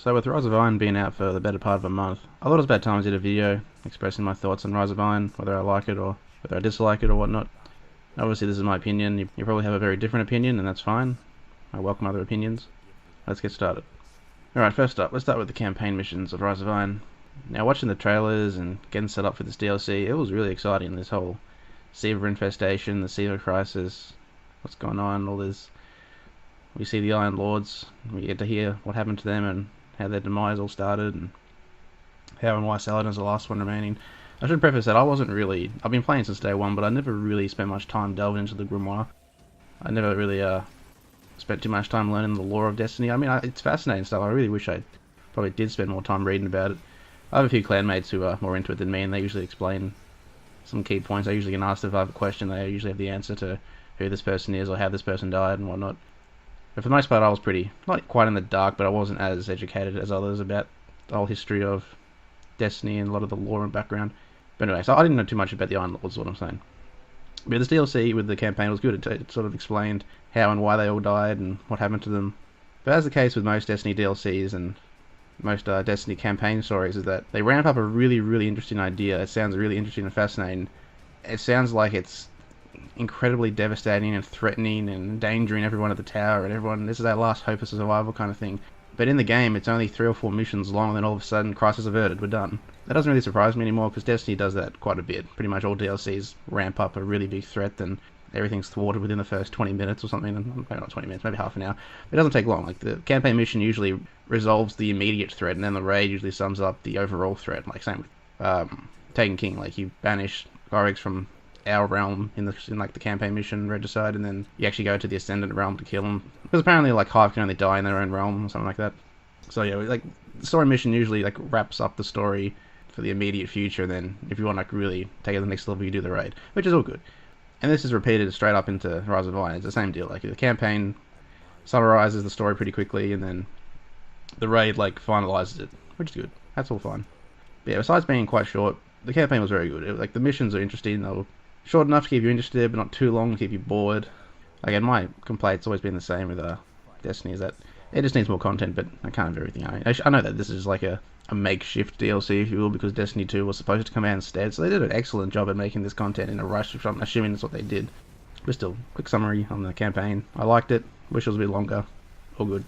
So with Rise of Iron being out for the better part of a month, I thought it was about time I did a video expressing my thoughts on Rise of Iron, whether I like it or whether I dislike it or whatnot. Obviously this is my opinion, you probably have a very different opinion and that's fine. I welcome other opinions. Let's get started. Alright, first up, let's start with the campaign missions of Rise of Iron. Now watching the trailers and getting set up for this DLC, it was really exciting, this whole Seaver infestation, the Seaver crisis, what's going on, all this. We see the Iron Lords, we get to hear what happened to them and how their demise all started, and how and why Saladin's the last one remaining. I should preface that I've been playing since day one, but I never really spent much time delving into the Grimoire. I never really spent too much time learning the lore of Destiny. I mean, it's fascinating stuff. I really wish I probably did spend more time reading about it. I have a few clanmates who are more into it than me, and they usually explain some key points. I usually get asked if I have a question, they usually have the answer to who this person is or how this person died and whatnot. But for the most part, I was pretty, not quite in the dark, but I wasn't as educated as others about the whole history of Destiny and a lot of the lore and background. But anyway, so I didn't know too much about the Iron Lords, is what I'm saying. But this DLC with the campaign was good. It sort of explained how and why they all died and what happened to them. But as the case with most Destiny DLCs and most Destiny campaign stories, is that they ramp up a really, really interesting idea. It sounds really interesting and fascinating. It sounds like it's incredibly devastating and threatening and endangering everyone at the tower and everyone, this is our last hope of survival kind of thing. But in the game, it's only 3 or 4 missions long, and then all of a sudden, crisis averted, we're done. That doesn't really surprise me anymore, because Destiny does that quite a bit. Pretty much all DLCs ramp up a really big threat, and everything's thwarted within the first 20 minutes or something. Maybe not 20 minutes, maybe half an hour. It doesn't take long. Like, the campaign mission usually resolves the immediate threat, and then the raid usually sums up the overall threat. Like, same with Taken King. Like, you banish Oryx from our realm in like the campaign mission regicide, and then you actually go to the Ascendant realm to kill them, because apparently like Hive can only die in their own realm or something like that. So yeah, like the story mission usually like wraps up the story for the immediate future, and then if you want to like really take it to the next level, you do the raid, which is all good. And this is repeated straight up into Rise of Iron. It's the same deal. Like the campaign summarizes the story pretty quickly, and then the raid like finalizes it, which is good. That's all fine. But yeah, besides being quite short, the campaign was very good. Like the missions are interesting. They were short enough to keep you interested, but not too long to keep you bored. Again, my complaint's always been the same with Destiny, is that it just needs more content, but I can't have everything. I know that this is like a makeshift DLC, if you will, because Destiny 2 was supposed to come out instead, so they did an excellent job at making this content in a rush, which I'm assuming that's what they did. But still, quick summary on the campaign. I liked it, wish it was a bit longer, all good.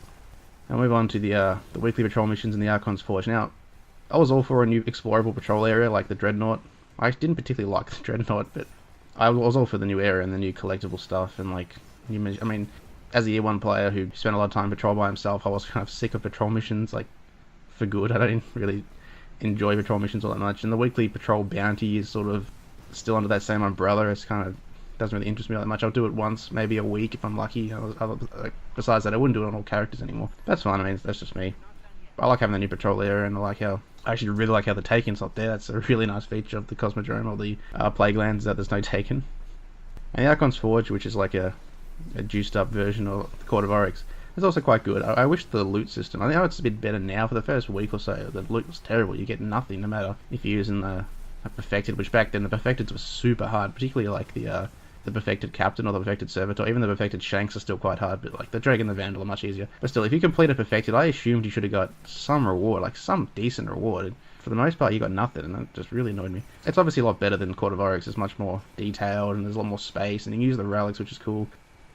I'll move on to the weekly patrol missions in the Archon's Forge. Now, I was all for a new explorable patrol area like the Dreadnought. I didn't particularly like the Dreadnought, but I was all for the new area and the new collectible stuff, and like, I mean, as a year 1 player who spent a lot of time patrol by himself, I was kind of sick of patrol missions, like, for good. I don't really enjoy patrol missions all that much, and the weekly patrol bounty is sort of still under that same umbrella. It's kind of doesn't really interest me all that much. I'll do it once, maybe a week if I'm lucky. Besides that, I wouldn't do it on all characters anymore. That's fine, I mean, that's just me. I like having the new patrol area, and I actually really like how the Taken's not there. That's a really nice feature of the Cosmodrome, or the Plague Lands, that there's no Taken. And the Archon's Forge, which is like a juiced up version of the Court of Oryx, is also quite good. I wish the loot system, I know it's a bit better now. For the first week or so, the loot was terrible. You get nothing, no matter if you're using the Perfected, which back then the Perfecteds were super hard, particularly like the Perfected Captain or the Perfected Servitor. Even the Perfected Shanks are still quite hard, but like the Dragon and the Vandal are much easier. But still, if you complete a Perfected, I assumed you should have got some reward, like some decent reward. For the most part, you got nothing, and that just really annoyed me. It's obviously a lot better than Court of Oryx. It's much more detailed, and there's a lot more space, and you can use the relics, which is cool.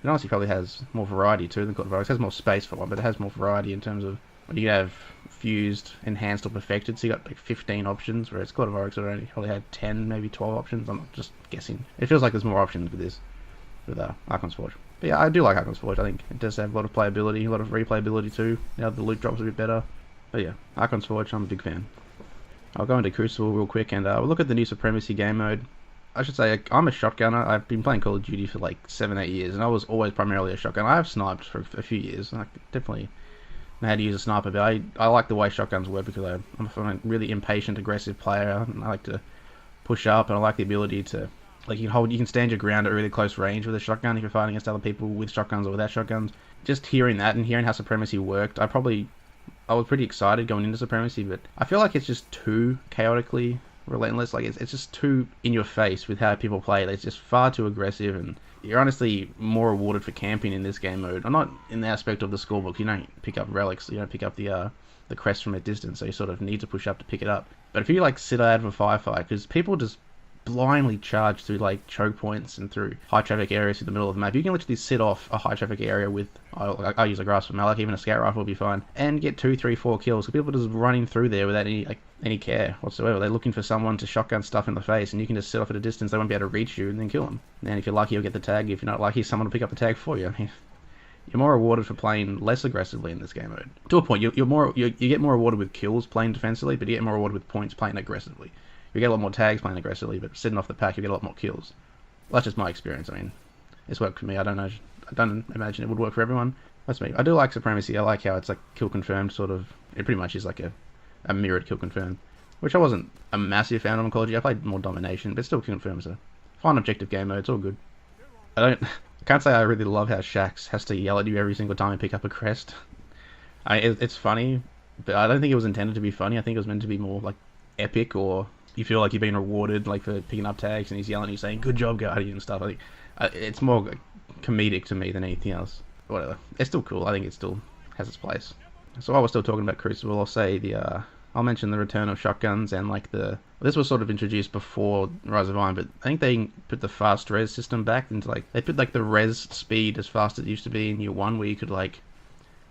It honestly probably has more variety too than Court of Oryx. It has more space for one, but it has more variety in terms of when you have fused, enhanced, or perfected. So you got like 15 options, whereas Court of Oryx only probably had 10, maybe 12 options. I'm just guessing. It feels like there's more options with this, with Archon's Forge. But yeah, I do like Archon's Forge. I think it does have a lot of playability, a lot of replayability too. Now the loot drops a bit better. But yeah, Archon's Forge, I'm a big fan. I'll go into Crucible real quick, and we'll look at the new Supremacy game mode. I should say, I'm a shotgunner. I've been playing Call of Duty for like 7-8 years, and I was always primarily a shotgunner. I have sniped for a few years, and I definitely know how to use a sniper, but I like the way shotguns work, because I'm a really impatient, aggressive player, and I like to push up, and I like the ability to, like, you can stand your ground at really close range with a shotgun if you're fighting against other people with shotguns or without shotguns. Just hearing that and hearing how Supremacy worked, I was pretty excited going into Supremacy, but I feel like it's just too chaotically relentless. Like, it's just too in your face with how people play. It's just far too aggressive, and you're honestly more rewarded for camping in this game mode. I'm not in the aspect of the scorebook. You don't pick up relics, you don't pick up the the crest from a distance, so you sort of need to push up to pick it up. But if you like sit out of a firefight, because people just blindly charge through like choke points and through high traffic areas through the middle of the map. You can literally sit off a high traffic area with, I use a grasp of malak, even a scout rifle will be fine, and get 2, 3, 4 kills. So people are just running through there without any care whatsoever. They're looking for someone to shotgun stuff in the face, and you can just sit off at a distance. They won't be able to reach you and then kill them. And if you're lucky, you'll get the tag. If you're not lucky, someone will pick up the tag for you. I mean, you're more rewarded for playing less aggressively in this game mode. To a point, you get more rewarded with kills playing defensively, but you get more rewarded with points playing aggressively. You get a lot more tags playing aggressively, but sitting off the pack, you get a lot more kills. Well, that's just my experience. I mean, it's worked for me. I don't imagine it would work for everyone. That's me. I do like Supremacy. I like how it's like kill confirmed, sort of. It pretty much is like a mirrored kill confirmed, which I wasn't a massive fan of Oncology. I played more Domination, but still kill confirmed is a fine objective game mode. It's all good. I can't say I really love how Shax has to yell at you every single time you pick up a crest. It's funny, but I don't think it was intended to be funny. I think it was meant to be more like epic, or you feel like you're being rewarded like for picking up tags, and he's yelling at you saying "Good job, Guardian" and stuff. I think it's more comedic to me than anything else. Whatever, it's still cool. I think it still has its place. So while we're still talking about Crucible, I'll say I'll mention the return of shotguns and like this was sort of introduced before Rise of Iron, but I think they put the fast res system back into like they put like the res speed as fast as it used to be in Year 1, where you could like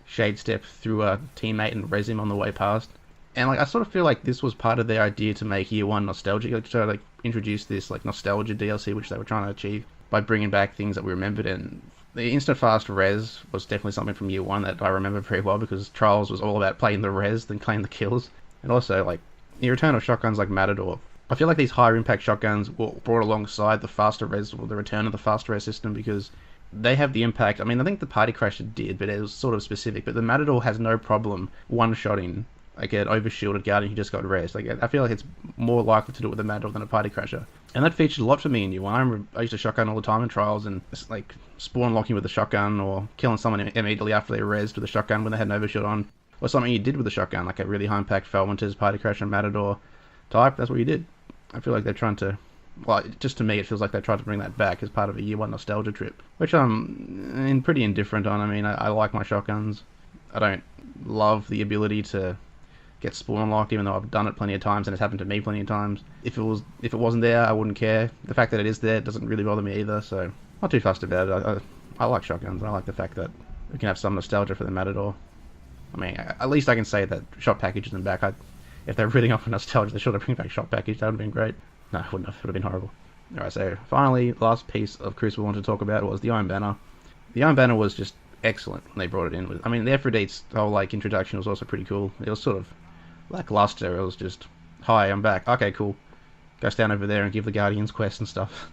shade step through a teammate and res him on the way past. And like I sort of feel like this was part of their idea to make Year 1 nostalgic, like to like introduce this like nostalgia DLC, which they were trying to achieve by bringing back things that we remembered. And the instant fast res was definitely something from Year 1 that I remember very well, because Trials was all about playing the res than playing the kills. And also like the return of shotguns like Matador. I feel like these higher impact shotguns were brought alongside the faster res, or the return of the fast res system, because they have the impact. I mean, I think the Party Crasher did, but it was sort of specific. But the Matador has no problem one-shotting like an overshielded Guardian who just got res. Like I feel like it's more likely to do it with a Matador than a Party Crasher. And that featured a lot for me in Year 1. I used to shotgun all the time in Trials, and like spawn locking with a shotgun, or killing someone immediately after they resed with a shotgun when they had an overshield on, or something you did with a shotgun, like a really high impact Felwinter's, Party Crasher, Matador type. That's what you did. I feel like they're trying to, well, just to me it feels like they tried to bring that back as part of a Year 1 nostalgia trip, which I'm pretty indifferent on. I mean, I like my shotguns. I don't love the ability to get spawn locked, even though I've done it plenty of times and it's happened to me plenty of times. If it wasn't there, I wouldn't care. The fact that it is there doesn't really bother me either, so not too fussed about it. I like shotguns. I like the fact that we can have some nostalgia for the Matador. I mean, at least I can say that shot package isn't back. If they're reading off for nostalgia, they should have bring back shot package. That would have been great. No, it wouldn't have. It would have been horrible. Alright, so finally, last piece of Crucible I wanted to talk about was the Iron Banner. The Iron Banner was just excellent when they brought it in. I mean, the Aphrodite's whole like introduction was also pretty cool. It was sort of lackluster. It was just, hi, I'm back. Okay, cool. Go stand over there and give the Guardians quest and stuff.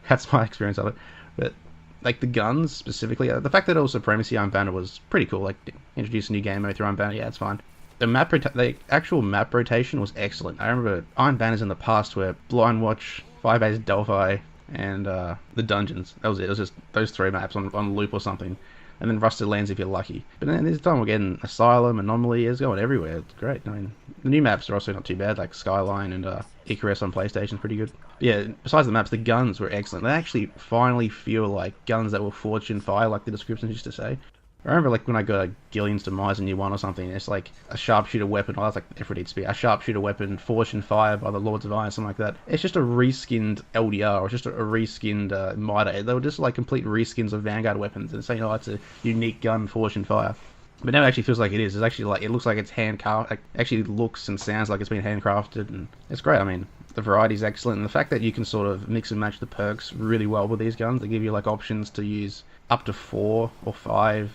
That's my experience of it. But like the guns specifically, the fact that it was Supremacy Iron Banner was pretty cool. Like introduce a new game mode through Iron Banner, yeah, it's fine. The actual map rotation was excellent. I remember Iron Banners in the past were Blind Watch, Firebase Delphi, and the dungeons. That was it. It was just those 3 maps on loop or something. And then Rusted Lands if you're lucky. But then this time we're getting Asylum, Anomaly, it's going everywhere. It's great. I mean, the new maps are also not too bad, like Skyline and Icarus on PlayStation, pretty good. But yeah, besides the maps, the guns were excellent. They actually finally feel like guns that were Fortune Fire, like the descriptions used to say. I remember like when I got Gillian's Demise in Year 1 or something, it's like a sharpshooter weapon, oh that's like Aphrodite's Spear, a sharpshooter weapon, Fortune Fire by the Lords of Iron, something like that. It's just a reskinned LDR, or it's just a reskinned Mitre. They were just like complete reskins of Vanguard weapons, and saying, oh, it's a unique gun, Fortune Fire. But now it actually feels like it is. It's actually like, it looks like it's handcrafted, like, actually looks and sounds like it's been handcrafted, and it's great. I mean, the variety is excellent, and the fact that you can sort of mix and match the perks really well with these guns, they give you like options to use up to 4 or 5,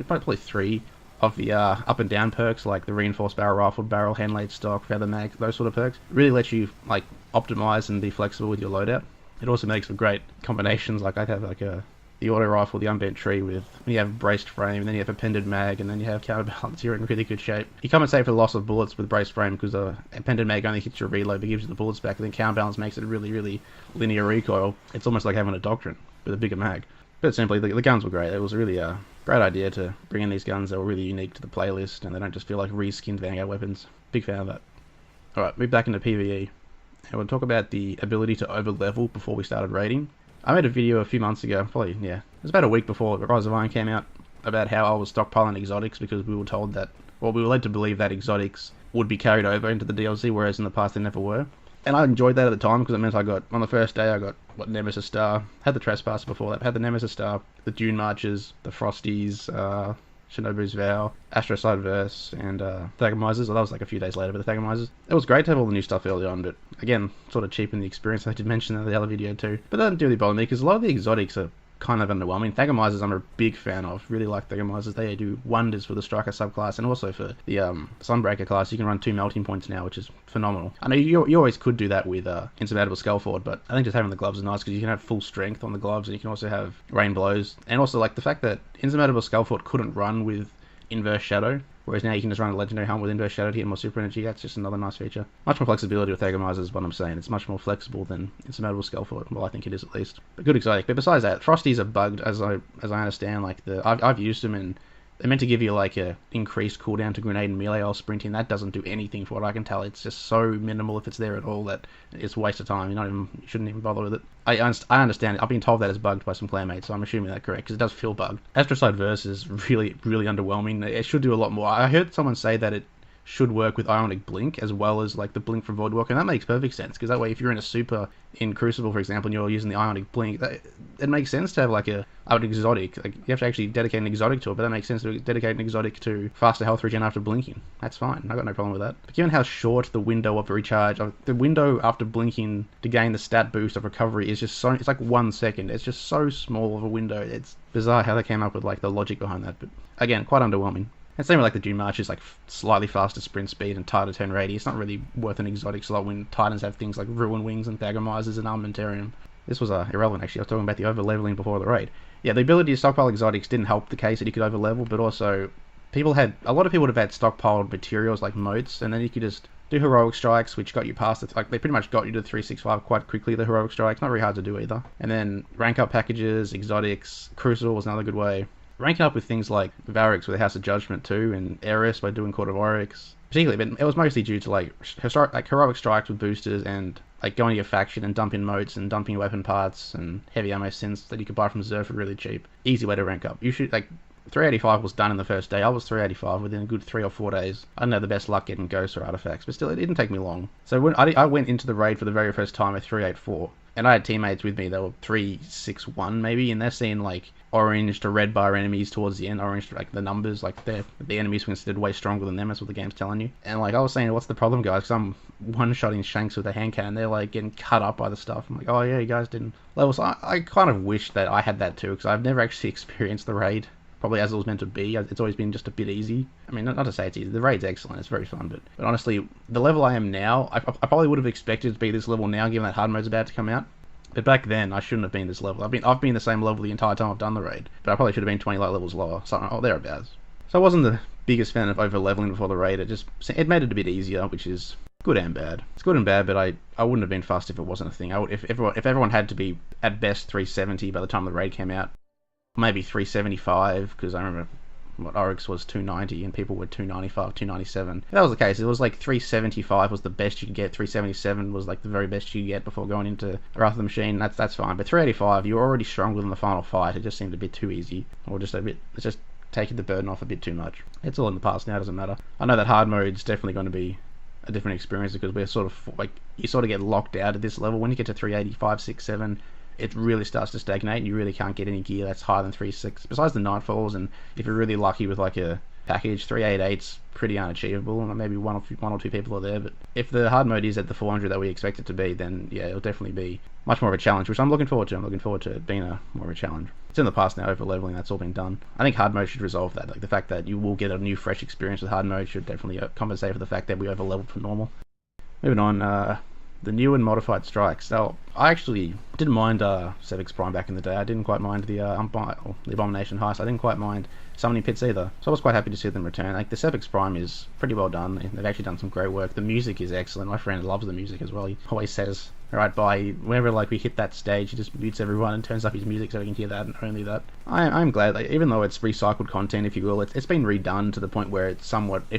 probably 3 of the up and down perks, like the reinforced barrel, rifled barrel, hand laid stock, feather mag, those sort of perks. Really lets you like optimize and be flexible with your loadout. It also makes for great combinations. Like I'd have like the auto rifle, the unbent tree with, when you have braced frame, and then you have appended mag, and then you have counterbalance. You're in really good shape. You compensate for the loss of bullets with braced frame, because the appended mag only hits your reload but gives you the bullets back, and then counterbalance makes it really, really linear recoil. It's almost like having a Doctrine with a bigger mag. But simply, the guns were great. It was really a great idea to bring in these guns that were really unique to the playlist, and they don't just feel like reskinned Vanguard weapons. Big fan of that. Alright, move back into PvE. And we'll talk about the ability to over-level before we started raiding. I made a video a few months ago, probably, yeah, it was about a week before Rise of Iron came out, about how I was stockpiling exotics because we were told that Well, we were led to believe that exotics would be carried over into the DLC, whereas in the past they never were. And I enjoyed that at the time because it meant I got, on the first day, I got, Nemesis Star. Had the Trespasser before that, had the Nemesis Star, the Dune Marches, the Frosties, Shinobu's Vow, Astroside Verse, and Thagamizers. Well, that was like a few days later, but the Thagamizers. It was great to have all the new stuff early on, but again, sort of cheapened the experience. I did mention that in the other video too. But that didn't really bother me because a lot of the exotics are kind of underwhelming. Thagamizers I'm a big fan of. Really like Thagamizers. They do wonders for the Striker subclass and also for the Sunbreaker class. You can run 2 melting points now, which is phenomenal. I know you always could do that with Insurmountable Skullford, but I think just having the gloves is nice because you can have full strength on the gloves and you can also have rain blows. And also like the fact that Insurmountable Skullford couldn't run with Inverse Shadow, whereas now you can just run a Legendary Helm with Inverse Shadow to get more super energy. That's just another nice feature. Much more flexibility with Thagamizers is what I'm saying. It's much more flexible than Insurmountable Skullford. Well, I think it is at least. But good exotic. But besides that, Frosties are bugged as I understand. Like I've used them and they're meant to give you like a increased cooldown to grenade and melee while sprinting. That doesn't do anything for what I can tell. It's just so minimal if it's there at all that it's a waste of time. You shouldn't even bother with it. I understand it. I've been told that it's bugged by some clanmates, so I'm assuming that's correct because it does feel bugged. Astroside Verse is really, really underwhelming. It should do a lot more. I heard someone say that it should work with Ionic Blink as well as like the Blink from Voidwalker, and that makes perfect sense because that way if you're in a super in Crucible, for example, and you're using the Ionic Blink, it makes sense to have like an exotic. Like you have to actually dedicate an exotic to it, but that makes sense to dedicate an exotic to faster health regen after blinking. That's fine. I got no problem with that. But given how short the window of recharge, the window after blinking to gain the stat boost of recovery is just so, it's like 1 second. It's just so small of a window. It's bizarre how they came up with like the logic behind that. But again, quite underwhelming. And same with like the Dune March is like slightly faster sprint speed and tighter turn radius. It's not really worth an exotic slot when Titans have things like Ruin Wings and Thagamizers and Armamentarium. This was irrelevant actually. I was talking about the over leveling before the raid. Yeah, the ability to stockpile exotics didn't help the case that you could over level, but also a lot of people would have had stockpiled materials like motes, and then you could just do heroic strikes, which got you past it. Like they pretty much got you to 365 quite quickly. The heroic strikes, not very hard to do either. And then rank up packages, exotics, Crucible was another good way. Ranking up with things like Varix with the House of Judgment too, and Eris by doing Court of Oryx. Particularly, but it was mostly due to like heroic strikes with boosters and like going to your faction and dumping motes and dumping weapon parts and heavy ammo synths that you could buy from Zerf for really cheap. Easy way to rank up. You should like 385 was done in the first day. I was 385 within a good 3 or 4 days. I didn't have the best luck getting ghosts or artifacts, but still it didn't take me long. So when I went into the raid for the very first time at 384. And I had teammates with me that were 361 maybe, and they're seeing like orange to red bar enemies towards the end, orange to like the numbers, like the enemies were considered way stronger than them, that's what the game's telling you. And like I was saying, what's the problem guys, because I'm one-shotting Shanks with a hand cannon, they're like getting cut up by the stuff. I'm like, oh yeah, you guys didn't level. So I kind of wish that I had that too, because I've never actually experienced the raid probably as it was meant to be. It's always been just a bit easy. I mean, not to say it's easy. The raid's excellent. It's very fun. But honestly, the level I am now, I probably would have expected to be this level now, given that hard mode's about to come out. But back then, I shouldn't have been this level. I've been the same level the entire time I've done the raid. But I probably should have been 20 light levels lower. Something, oh, thereabouts. So I wasn't the biggest fan of over leveling before the raid. It made it a bit easier, which is good and bad. It's good and bad, but I wouldn't have been fussed if it wasn't a thing. If everyone had to be at best 370 by the time the raid came out, maybe 375, because I remember what Oryx was 290 and people were 295, 297. If that was the case, it was like 375 was the best you could get, 377 was like the very best you could get before going into Wrath of the Machine. That's fine. But 385, you were already stronger than the final fight. It just seemed a bit too easy, or just a bit. It's just taking the burden off a bit too much. It's all in the past now. It doesn't matter. I know that hard mode's definitely going to be a different experience because we're sort of like you sort of get locked out at this level when you get to 385, 6, 7. It really starts to stagnate and you really can't get any gear that's higher than 3.6 besides the Nightfalls, and if you're really lucky with like a package, 388's pretty unachievable, and maybe one or two people are there. But if the hard mode is at the 400 that we expect it to be, then yeah, it'll definitely be much more of a challenge, which I'm looking forward to. I'm looking forward to it being more of a challenge. It's in the past now, over leveling, that's all been done. I think hard mode should resolve that. Like the fact that you will get a new fresh experience with hard mode should definitely compensate for the fact that we over leveled for normal. Moving on, the new and modified strikes. So I actually didn't mind Civics Prime back in the day. I didn't quite mind the Abomination Heist. I didn't quite mind Summoning Pits either. So I was quite happy to see them return. Like the Civics Prime is pretty well done. They've actually done some great work. The music is excellent. My friend loves the music as well. He always says right by whenever like we hit that stage, he just mutes everyone and turns up his music so we can hear that and only that. I'm glad. Like, even though it's recycled content, if you will, it's been redone to the point where it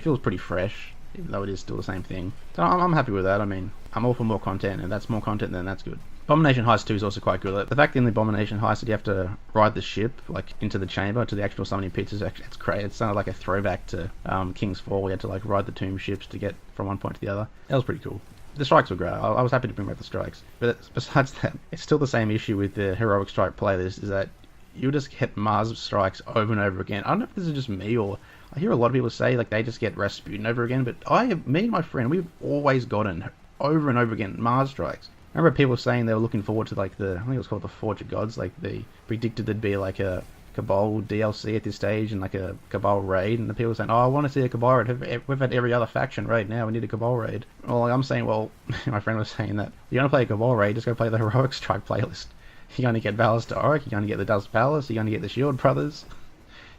feels pretty fresh, even though it is still the same thing. So I'm happy with that. I mean, I'm all for more content, and that's more content, then that's good. Abomination Heist 2 is also quite good. The fact in the Abomination Heist that you have to ride the ship like into the chamber to the actual summoning pits is actually, it's great. It's kind of like a throwback to King's Fall. We had to like ride the tomb ships to get from one point to the other. That was pretty cool. The strikes were great. I was happy to bring back the strikes. But besides that, it's still the same issue with the heroic strike playlist, is that you just get Mars strikes over and over again. I don't know if this is just me, or I hear a lot of people say like they just get Rasputin over again, but me and my friend, we've always gotten over and over again Mars strikes. I remember people saying they were looking forward to like I think it was called the Forge of Gods, like they predicted there'd be like a Cabal DLC at this stage and like a Cabal raid, and the people were saying, oh, I want to see a Cabal raid. We've had every other faction raid, now we need a Cabal raid. Well, I'm saying, well, my friend was saying that you want to play a Cabal raid, just go play the Heroic Strike playlist. You're going to get Ballister Auric, you're going to get the Dust Palace, you're going to get the Shield Brothers,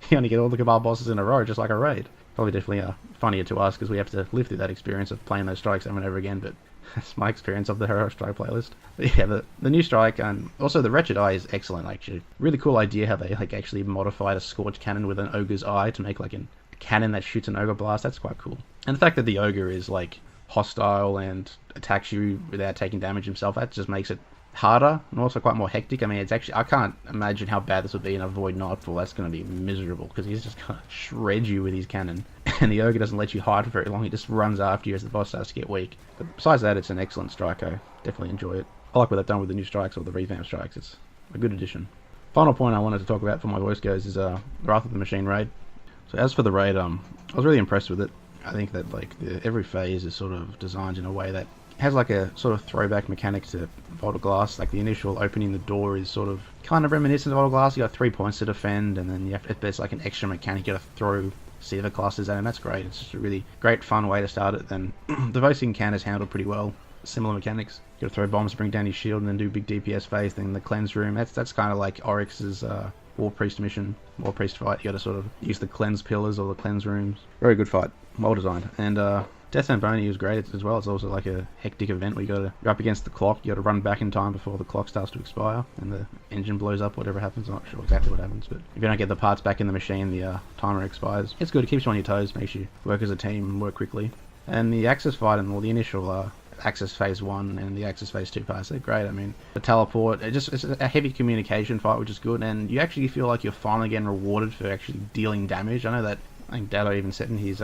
you're going to get all the Cabal bosses in a row, just like a raid. Probably definitely funnier to us because we have to live through that experience of playing those strikes over and over again, but that's my experience of the Heroic Strike playlist. But yeah, the new strike, and also the Wretched Eye is excellent actually. Really cool idea how they like actually modified a Scorch Cannon with an Ogre's Eye to make like a cannon that shoots an Ogre Blast. That's quite cool. And the fact that the Ogre is like hostile and attacks you without taking damage himself, that just makes it harder and also quite more hectic. I mean, it's actually, I can't imagine how bad this would be in a Void Nightfall. That's going to be miserable because he's just going to shred you with his cannon. And the Ogre doesn't let you hide for very long, he just runs after you as the boss starts to get weak. But besides that, it's an excellent strike. I definitely enjoy it. I like what they've done with the new strikes or the revamp strikes. It's a good addition. Final point I wanted to talk about for my voice goes is Wrath of the Machine raid. So as for the raid, I was really impressed with it. I think that like every phase is sort of designed in a way that has like a sort of throwback mechanic to Vault of Glass. Like the initial opening the door is sort of kind of reminiscent of Vault of Glass. You got 3 points to defend, and then there's like an extra mechanic. You got to throw Sever clusters at him. That's great. It's just a really great fun way to start it. Then the voicing can is handled pretty well. Similar mechanics. You got to throw bombs to bring down his shield, and then do big DPS phase. Then the cleanse room. That's kind of like Oryx's War Priest mission, War Priest fight. You got to sort of use the cleanse pillars or the cleanse rooms. Very good fight. Well designed. And Death Zamboni was great as well. It's also like a hectic event where you're up against the clock. You got to run back in time before the clock starts to expire and the engine blows up. Whatever happens, I'm not sure exactly what happens, but if you don't get the parts back in the machine, the timer expires. It's good. It keeps you on your toes, makes you work as a team and work quickly. And the Axis fight and the initial Axis Phase 1 and the Axis Phase 2 parts, they're great. I mean, the teleport, it's a heavy communication fight, which is good, and you actually feel like you're finally getting rewarded for actually dealing damage. I know that, I think Dado even said in his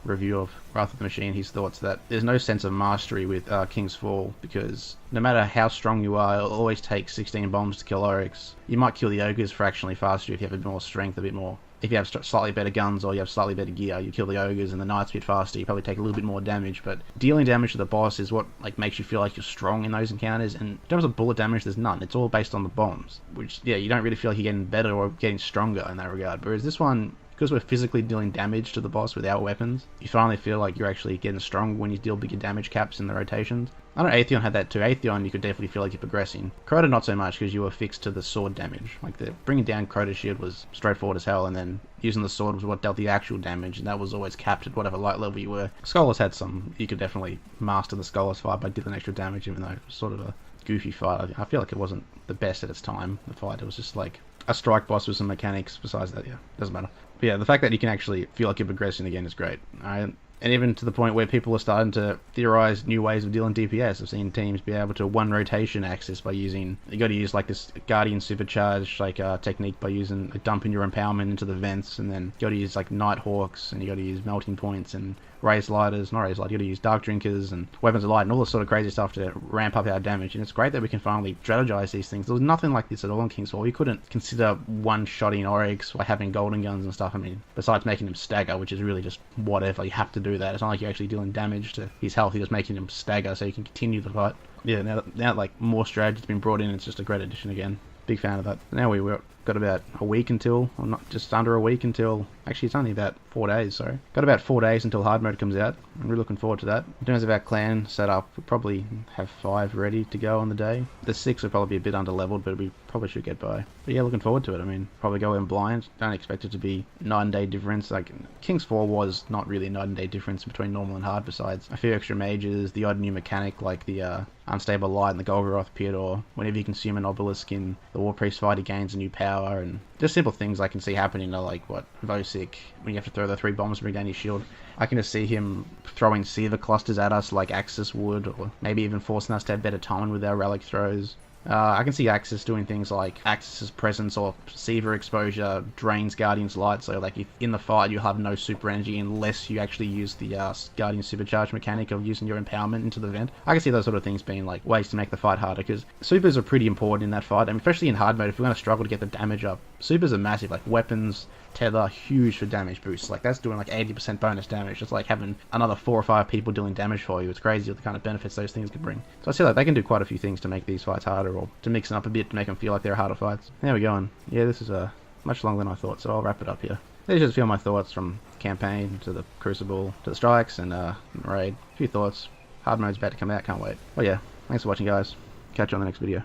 review of Wrath of the Machine, his thoughts that there's no sense of mastery with King's Fall, because no matter how strong you are, it'll always take 16 bombs to kill Oryx. You might kill the Ogres fractionally faster if you have a bit more strength, if you have slightly better guns or you have slightly better gear. You kill the Ogres and the Knights a bit faster, you probably take a little bit more damage, but dealing damage to the boss is what like makes you feel like you're strong in those encounters. And in terms of bullet damage, there's none. It's all based on the bombs, which, yeah, you don't really feel like you're getting better or getting stronger in that regard. Whereas this one, because we're physically dealing damage to the boss with our weapons, you finally feel like you're actually getting strong when you deal bigger damage caps in the rotations. I know Atheon had that too. Atheon, you could definitely feel like you're progressing. Crota not so much, because you were fixed to the sword damage. Like bringing down Crota's shield was straightforward as hell, and then using the sword was what dealt the actual damage, and that was always capped at whatever light level you were. Scholars had some. You could definitely master the Scholars fight by dealing extra damage, even though it was sort of a goofy fight. I feel like it wasn't the best at its time, the fight. It was just like a strike boss with some mechanics. Besides that, yeah, doesn't matter. But yeah, the fact that you can actually feel like you're progressing again is great. And even to the point where people are starting to theorize new ways of dealing DPS. I've seen teams be able to one rotation access by using, you got to use like this Guardian Supercharge technique by using dumping your empowerment into the vents, and then you got to use like Nighthawks, and you got to use melting points and raised lighters, not raised light, you got to use dark drinkers and weapons of light and all this sort of crazy stuff to ramp up our damage. And it's great that we can finally strategize these things. There was nothing like this at all in King's Fall. You couldn't consider one-shotting Oryx by having golden guns and stuff. I mean, besides making him stagger, which is really just whatever, you have to do that. It's not like you're actually dealing damage to his health, you're just making him stagger so you can continue the fight. Yeah, now like more strategy's been brought in, it's just a great addition again. Big fan of that. Now we've got about a week until, or not, just under a week until, actually it's only about 4 days, sorry. Got about 4 days until hard mode comes out. I'm really looking forward to that. In terms of our clan setup, we'll probably have 5 ready to go on the day. The 6 will probably be a bit under leveled, but we probably should get by. But yeah, looking forward to it. I mean, probably go in blind. Don't expect it to be night and day difference. Like King's Fall was not really a night and day difference between normal and hard, besides a few extra mages, the odd new mechanic like the Unstable Light and the Golgoroth Pit, or whenever you consume an obelisk in the War Priest fight, he gains a new power power, and just simple things I can see happening to, like, what, Vosic, when you have to throw the 3 bombs to bring down your shield. I can just see him throwing Siva clusters at us like Axis would, or maybe even forcing us to have better timing with our relic throws. I can see Axis doing things like Axis's presence or Siva exposure drains Guardian's light, so like if in the fight you'll have no super energy unless you actually use the Guardian supercharge mechanic of using your empowerment into the vent. I can see those sort of things being like ways to make the fight harder, because supers are pretty important in that fight, and especially in hard mode if we're going to struggle to get the damage up. Supers are massive, like weapons, tether, huge for damage boosts. Like that's doing like 80% bonus damage. It's like having another 4 or 5 people dealing damage for you. It's crazy the kind of benefits those things can bring. So I see like they can do quite a few things to make these fights harder, or to mix them up a bit to make them feel like they're harder fights. There we go. And yeah, this is much longer than I thought, so I'll wrap it up here. These are just a few of my thoughts from campaign to the Crucible to the strikes and raid. A few thoughts. Hard mode's about to come out, can't wait. Well yeah, thanks for watching guys. Catch you on the next video.